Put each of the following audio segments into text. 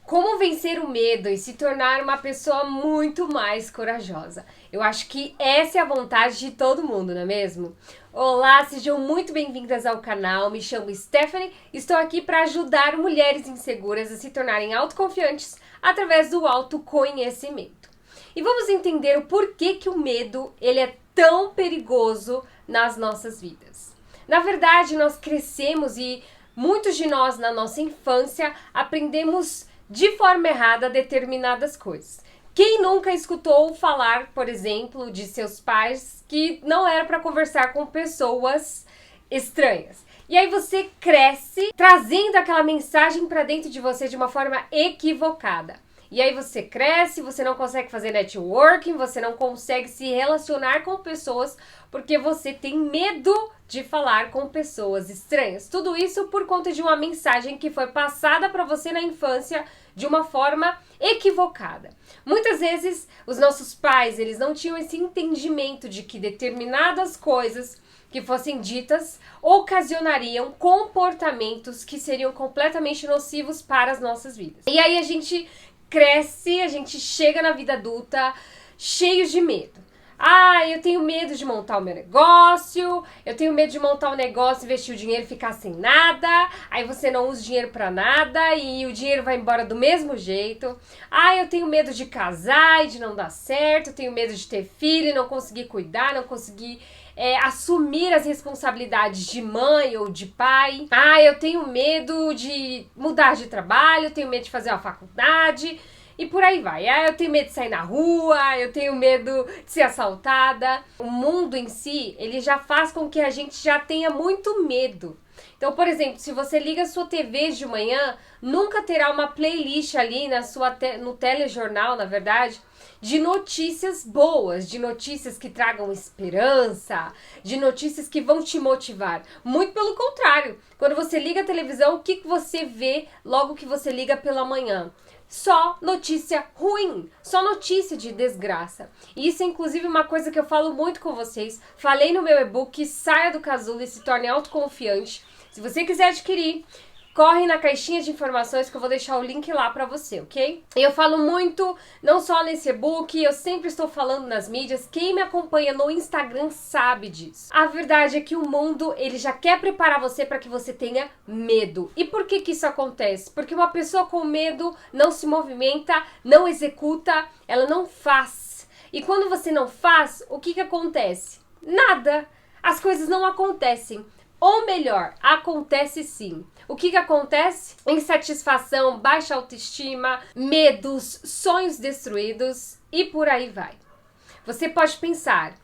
Como vencer o medo e se tornar uma pessoa muito mais corajosa? Eu acho que essa é a vontade de todo mundo, não é mesmo? Olá, sejam muito bem-vindas ao canal. Me chamo Stephanie, estou aqui para ajudar mulheres inseguras a se tornarem autoconfiantes através do autoconhecimento. E vamos entender o porquê que o medo ele é tão perigoso nas nossas vidas. Na verdade, nós crescemos e muitos de nós na nossa infância aprendemos de forma errada determinadas coisas. Quem nunca escutou falar, por exemplo, de seus pais que não era para conversar com pessoas estranhas? E aí você cresce trazendo aquela mensagem para dentro de você de uma forma equivocada. E aí você cresce, você não consegue fazer networking, você não consegue se relacionar com pessoas porque você tem medo de falar com pessoas estranhas. Tudo isso por conta de uma mensagem que foi passada para você na infância de uma forma equivocada. Muitas vezes os nossos pais, eles não tinham esse entendimento de que determinadas coisas que fossem ditas ocasionariam comportamentos que seriam completamente nocivos para as nossas vidas. E aí a gente cresce, a gente chega na vida adulta cheio de medo. Eu tenho medo de montar o meu negócio, eu tenho medo de montar um negócio, investir o dinheiro e ficar sem nada, aí você não usa o dinheiro pra nada e o dinheiro vai embora do mesmo jeito. Eu tenho medo de casar e de não dar certo, eu tenho medo de ter filho e não conseguir cuidar, não conseguir assumir as responsabilidades de mãe ou de pai. Eu tenho medo de mudar de trabalho, eu tenho medo de fazer uma faculdade. E por aí vai. Eu tenho medo de sair na rua, eu tenho medo de ser assaltada. O mundo em si, ele já faz com que a gente já tenha muito medo. Então, por exemplo, se você liga a sua TV de manhã, nunca terá uma playlist ali no telejornal, na verdade, de notícias boas, de notícias que tragam esperança, de notícias que vão te motivar. Muito pelo contrário. Quando você liga a televisão, o que você vê logo que você liga pela manhã? Só notícia ruim, só notícia de desgraça. E isso é inclusive uma coisa que eu falo muito com vocês. Falei no meu e-book Saia do Casulo e se torne autoconfiante. Se você quiser adquirir, corre na caixinha de informações que eu vou deixar o link lá pra você, ok? E eu falo muito, não só nesse e-book, eu sempre estou falando nas mídias. Quem me acompanha no Instagram sabe disso. A verdade é que o mundo, ele já quer preparar você para que você tenha medo. E por que isso acontece? Porque uma pessoa com medo não se movimenta, não executa, ela não faz. E quando você não faz, o que acontece? Nada. As coisas não acontecem. Ou melhor, acontece sim. O que acontece? Insatisfação, baixa autoestima, medos, sonhos destruídos e por aí vai. Você pode pensar,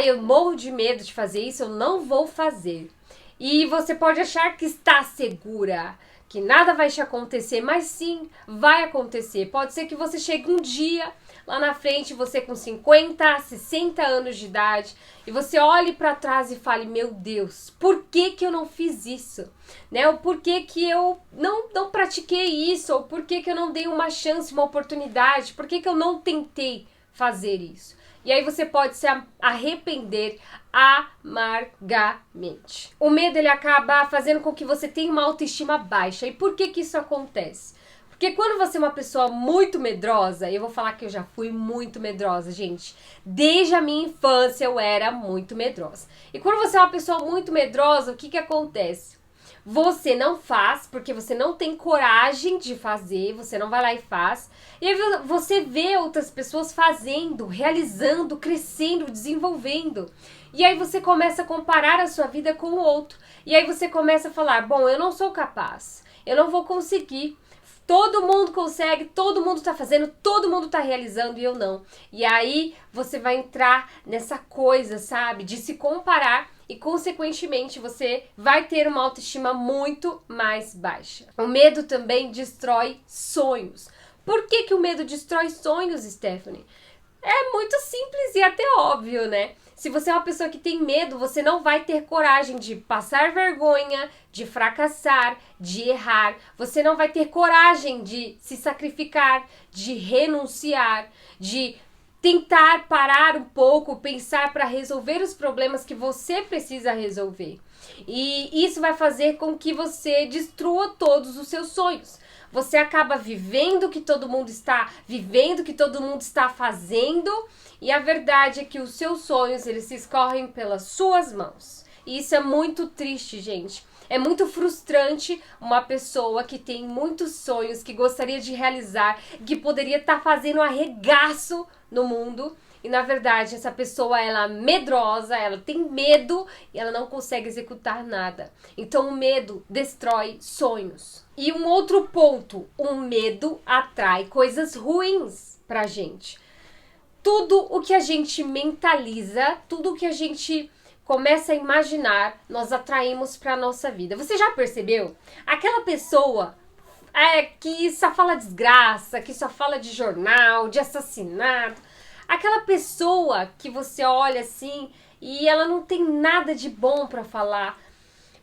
eu morro de medo de fazer isso, eu não vou fazer. E você pode achar que está segura, que nada vai te acontecer, mas sim, vai acontecer. Pode ser que você chegue um dia lá na frente, você com 50, 60 anos de idade, e você olhe para trás e fale, meu Deus, por que eu não fiz isso? Né? Ou por que eu não pratiquei isso? Ou por que eu não dei uma chance, uma oportunidade? Por que eu não tentei fazer isso? E aí você pode se arrepender amargamente. O medo, ele acaba fazendo com que você tenha uma autoestima baixa. E por que isso acontece? Porque quando você é uma pessoa muito medrosa, e eu vou falar que eu já fui muito medrosa, gente. Desde a minha infância eu era muito medrosa. E quando você é uma pessoa muito medrosa, o que acontece? Você não faz, porque você não tem coragem de fazer, você não vai lá e faz. E aí você vê outras pessoas fazendo, realizando, crescendo, desenvolvendo. E aí você começa a comparar a sua vida com o outro. E aí você começa a falar, bom, eu não sou capaz, eu não vou conseguir. Todo mundo consegue, todo mundo tá fazendo, todo mundo tá realizando e eu não. E aí você vai entrar nessa coisa, sabe, de se comparar e consequentemente você vai ter uma autoestima muito mais baixa. O medo também destrói sonhos. Por que o medo destrói sonhos, Stephanie? É muito simples e até óbvio, né? Se você é uma pessoa que tem medo, você não vai ter coragem de passar vergonha, de fracassar, de errar. Você não vai ter coragem de se sacrificar, de renunciar, de tentar parar um pouco, pensar para resolver os problemas que você precisa resolver. E isso vai fazer com que você destrua todos os seus sonhos. você acaba vivendo o que todo mundo está vivendo, o que todo mundo está fazendo, e a verdade é que os seus sonhos, eles se escorrem pelas suas mãos. E isso é muito triste, gente. É muito frustrante uma pessoa que tem muitos sonhos, que gostaria de realizar, que poderia estar fazendo arregaço no mundo. E na verdade, essa pessoa, ela é medrosa, ela tem medo e ela não consegue executar nada. Então o medo destrói sonhos. E um outro ponto, o medo atrai coisas ruins pra gente. Tudo o que a gente mentaliza, tudo o que a gente começa a imaginar, nós atraímos para a nossa vida. Você já percebeu? Aquela pessoa que só fala desgraça, que só fala de jornal, de assassinato. Aquela pessoa que você olha assim e ela não tem nada de bom para falar.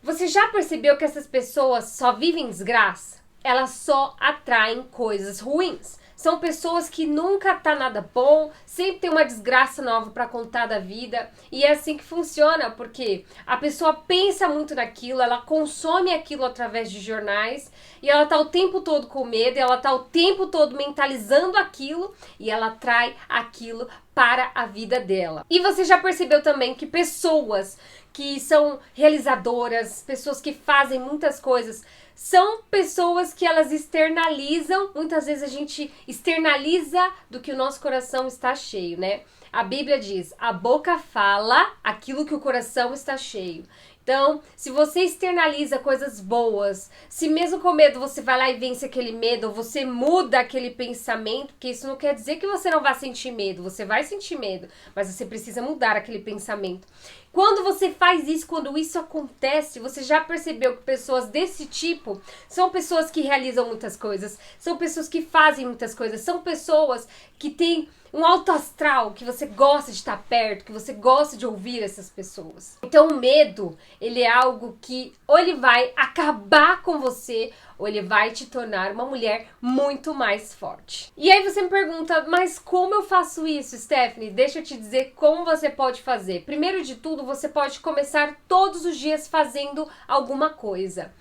Você já percebeu que essas pessoas só vivem desgraça? Elas só atraem coisas ruins. São pessoas que nunca tá nada bom, sempre tem uma desgraça nova para contar da vida. E é assim que funciona, porque a pessoa pensa muito naquilo, ela consome aquilo através de jornais, e ela tá o tempo todo com medo, e ela tá o tempo todo mentalizando aquilo, e ela atrai aquilo para a vida dela. E você já percebeu também que pessoas que são realizadoras, pessoas que fazem muitas coisas, são pessoas que elas externalizam, muitas vezes a gente externaliza do que o nosso coração está cheio, né? A Bíblia diz, a boca fala aquilo que o coração está cheio. Então, se você externaliza coisas boas, se mesmo com medo você vai lá e vence aquele medo, você muda aquele pensamento, porque isso não quer dizer que você não vai sentir medo, você vai sentir medo, mas você precisa mudar aquele pensamento. Quando você faz isso, quando isso acontece, você já percebeu que pessoas desse tipo são pessoas que realizam muitas coisas, são pessoas que fazem muitas coisas, são pessoas que têm um alto astral, que você gosta de estar perto, que você gosta de ouvir essas pessoas. Então o medo, ele é algo que ou ele vai acabar com você, ou ele vai te tornar uma mulher muito mais forte. E aí você me pergunta, mas como eu faço isso, Stephanie? Deixa eu te dizer como você pode fazer. Primeiro de tudo, você pode começar todos os dias fazendo alguma coisa.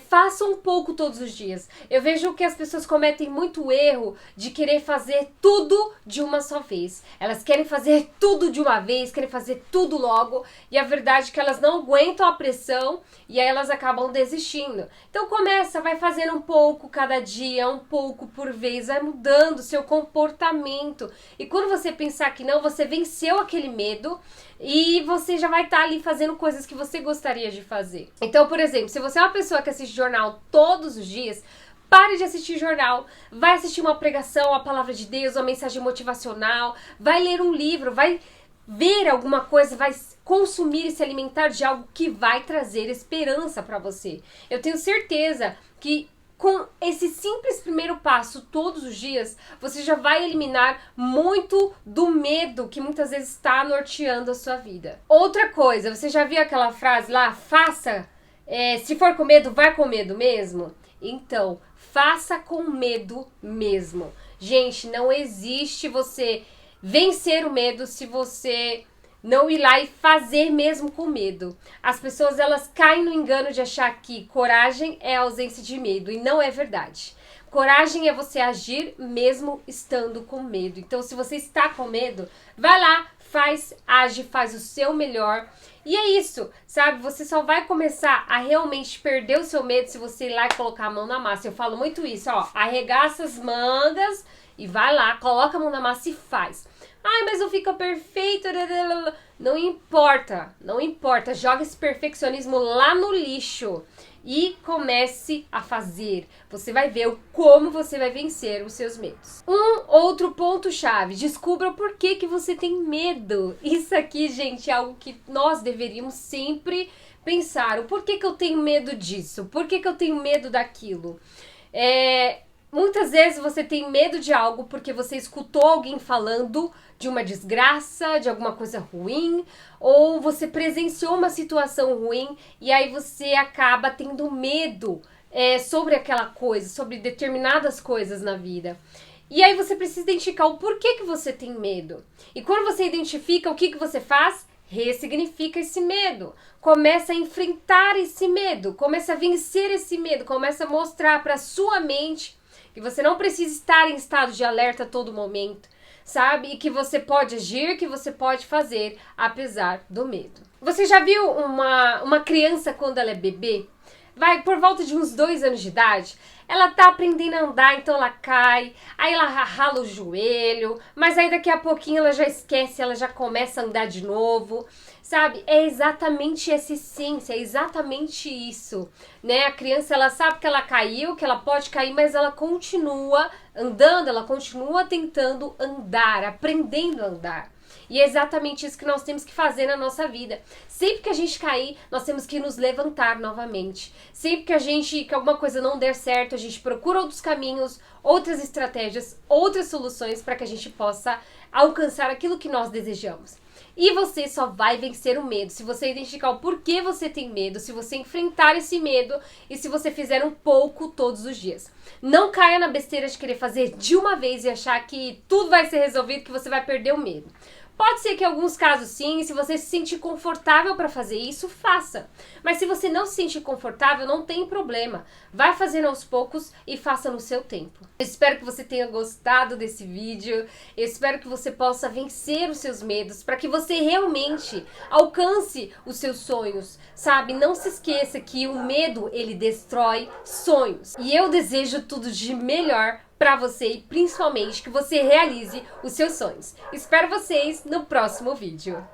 Faça um pouco todos os dias. Eu vejo que as pessoas cometem muito erro de querer fazer tudo de uma só vez. Elas querem fazer tudo de uma vez, querem fazer tudo logo, e a verdade é que elas não aguentam a pressão e aí elas acabam desistindo. Então começa, vai fazendo um pouco cada dia, um pouco por vez, vai mudando o seu comportamento. E quando você pensar que não, você venceu aquele medo e você já vai estar ali fazendo coisas que você gostaria de fazer. Então, por exemplo, se você é uma pessoa que assiste jornal todos os dias, pare de assistir jornal, vai assistir uma pregação, a palavra de Deus, uma mensagem motivacional, vai ler um livro, vai ver alguma coisa, vai consumir e se alimentar de algo que vai trazer esperança para você. Eu tenho certeza que com esse simples primeiro passo todos os dias, você já vai eliminar muito do medo que muitas vezes está norteando a sua vida. Outra coisa, você já viu aquela frase lá, faça, se for com medo, vai com medo mesmo? Então, faça com medo mesmo. Gente, não existe você vencer o medo se você não ir lá e fazer mesmo com medo. As pessoas, elas caem no engano de achar que coragem é ausência de medo, e não é verdade. Coragem é você agir mesmo estando com medo. Então, se você está com medo, vai lá, age, faz o seu melhor. E é isso, sabe? Você só vai começar a realmente perder o seu medo se você ir lá e colocar a mão na massa. Eu falo muito isso, ó, arregaça as mangas e vai lá, coloca a mão na massa e faz. Ai, mas não fica perfeito. Não importa, não importa. Joga esse perfeccionismo lá no lixo e comece a fazer. Você vai ver como você vai vencer os seus medos. Um outro ponto-chave, descubra o porquê que você tem medo. Isso aqui, gente, é algo que nós deveríamos sempre pensar. O porquê que eu tenho medo disso? Por que eu tenho medo daquilo? Muitas vezes você tem medo de algo porque você escutou alguém falando de uma desgraça, de alguma coisa ruim, ou você presenciou uma situação ruim e aí você acaba tendo medo sobre aquela coisa, sobre determinadas coisas na vida. E aí você precisa identificar o porquê que você tem medo. E quando você identifica, o que você faz? ressignifica esse medo, começa a enfrentar esse medo, começa a vencer esse medo, começa a mostrar para sua mente que você não precisa estar em estado de alerta a todo momento, sabe? E que você pode agir, que você pode fazer, apesar do medo. Você já viu uma criança quando ela é bebê? Vai por volta de uns 2 anos de idade, ela tá aprendendo a andar, então ela cai, aí ela rala o joelho, mas aí daqui a pouquinho ela já esquece, ela já começa a andar de novo, sabe? É exatamente essa essência, é exatamente isso, né? A criança, ela sabe que ela caiu, que ela pode cair, mas ela continua andando, ela continua tentando andar, aprendendo a andar. E é exatamente isso que nós temos que fazer na nossa vida. Sempre que a gente cair, nós temos que nos levantar novamente. Sempre que alguma coisa não der certo, a gente procura outros caminhos, outras estratégias, outras soluções para que a gente possa alcançar aquilo que nós desejamos. E você só vai vencer o medo se você identificar o porquê você tem medo, se você enfrentar esse medo e se você fizer um pouco todos os dias. Não caia na besteira de querer fazer de uma vez e achar que tudo vai ser resolvido, que você vai perder o medo. Pode ser que em alguns casos sim, se você se sentir confortável para fazer isso, faça. Mas se você não se sentir confortável, não tem problema. Vai fazendo aos poucos e faça no seu tempo. Eu espero que você tenha gostado desse vídeo. Eu espero que você possa vencer os seus medos para que você realmente alcance os seus sonhos, sabe? Não se esqueça que o medo, ele destrói sonhos. E eu desejo tudo de melhor para você e principalmente que você realize os seus sonhos. Espero vocês no próximo vídeo.